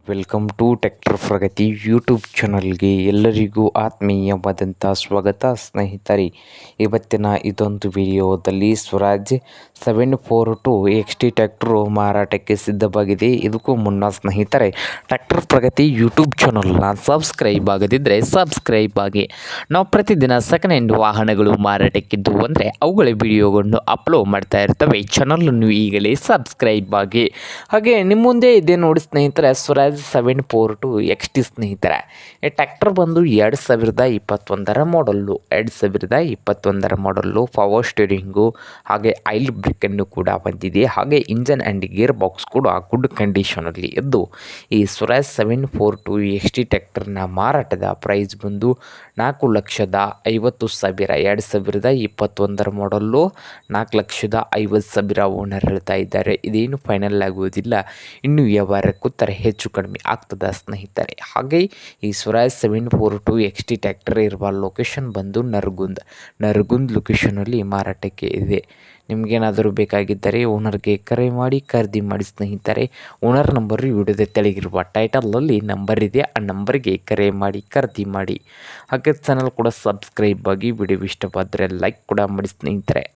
Welcome to tractor Pragati YouTube ಚಾನಲ್ಗೆ ಎಲ್ಲರಿಗೂ ಆತ್ಮೀಯವಾದಂಥ ಸ್ವಾಗತ ಸ್ನೇಹಿತರೆ. ಇವತ್ತಿನ ಇದೊಂದು ವಿಡಿಯೋದಲ್ಲಿ ಸ್ವರಾಜ್ 742 XT ಟ್ರ್ಯಾಕ್ಟರು ಮಾರಾಟಕ್ಕೆ ಸಿದ್ಧವಾಗಿದೆ. ಇದಕ್ಕೂ ಮುನ್ನ ಸ್ನೇಹಿತರೆ, ಟ್ರ್ಯಾಕ್ಟರ್ ಪ್ರಗತಿ ಯೂಟ್ಯೂಬ್ ಚಾನಲ್ನ ಸಬ್ಸ್ಕ್ರೈಬ್ ಆಗದಿದ್ದರೆ ಸಬ್ಸ್ಕ್ರೈಬ್ ಆಗಿ. ನಾವು ಪ್ರತಿದಿನ ಸೆಕೆಂಡ್ ಹ್ಯಾಂಡ್ ವಾಹನಗಳು ಮಾರಾಟಕ್ಕಿದ್ದು ಅಂದರೆ ಅವುಗಳ ವಿಡಿಯೋಗಳನ್ನು ಅಪ್ಲೋಡ್ ಮಾಡ್ತಾ ಇರ್ತವೆ. ಚಾನಲನ್ನು ಈಗಲೇ ಸಬ್ಸ್ಕ್ರೈಬ್ ಆಗಿ. ಹಾಗೆ ನಿಮ್ಮ ಮುಂದೆ ಇದೆ ನೋಡಿ ಸ್ನೇಹಿತರೆ, ಸ್ವರಾಜ್ 742 XT ಸ್ನೇಹಿತರೆ. ಈ ಟ್ರ್ಯಾಕ್ಟರ್ ಬಂದು 2021 ಮಾಡಲ್ಲು, ಪವರ್ ಸ್ಟೀರಿಂಗು ಹಾಗೆ ಆಯಿಲ್ ಬ್ರೇಕನ್ನು ಕೂಡ ಬಂದಿದೆ. ಹಾಗೆ ಇಂಜನ್ ಆ್ಯಂಡ್ ಗೇರ್ ಬಾಕ್ಸ್ ಕೂಡ ಗುಡ್ ಕಂಡೀಷನಲ್ಲಿ ಇದ್ದು, ಈ ಸ್ವರಾಜ್ 742 XT ಟ್ರ್ಯಾಕ್ಟರ್ನ ಮಾರಾಟದ ಪ್ರೈಸ್ ಬಂದು 4,50,000. 2021 ಮಾಡಲ್ಲು, 4,50,000 ಓನರ್ ಹೇಳ್ತಾ ಇದ್ದಾರೆ. ಇದೇನು ಫೈನಲ್ ಆಗುವುದಿಲ್ಲ, ಇನ್ನು ವ್ಯವಹಾರ ಕೂತರೆ ಹೆಚ್ಚು ಕಡಿಮೆ ಆಗ್ತದೆ ಸ್ನೇಹಿತರೆ. ಹಾಗೆ ಈ ಸ್ವರಾಜ್ 742 XT ಟ್ರ್ಯಾಕ್ಟರ್ ಇರುವ ಲೊಕೇಶನ್ ಬಂದು ನರಗುಂದ್ ಲೊಕೇಶನಲ್ಲಿ ಮಾರಾಟಕ್ಕೆ ಇದೆ. ನಿಮಗೇನಾದರೂ ಬೇಕಾಗಿದ್ದರೆ ಓನರ್ಗೆ ಕರೆ ಮಾಡಿ ಖರೀದಿ ಮಾಡಿ ಸ್ನೇಹಿತರೆ. ಓನರ್ ನಂಬರು ವಿಡಿಯೋದ ತೆಳಗಿರುವ ಟೈಟಲಲ್ಲಿ ನಂಬರ್ ಇದೆ, ಆ ನಂಬರ್ಗೆ ಕರೆ ಮಾಡಿ ಖರೀದಿ ಮಾಡಿ. ಹಾಗೆ ಚಾನಲ್ ಕೂಡ ಸಬ್ಸ್ಕ್ರೈಬ್ ಆಗಿ. ವಿಡಿಯೋ ಇಷ್ಟವಾದರೆ ಲೈಕ್ ಕೂಡ ಮಾಡಿ ಸ್ನೇಹಿತರೆ.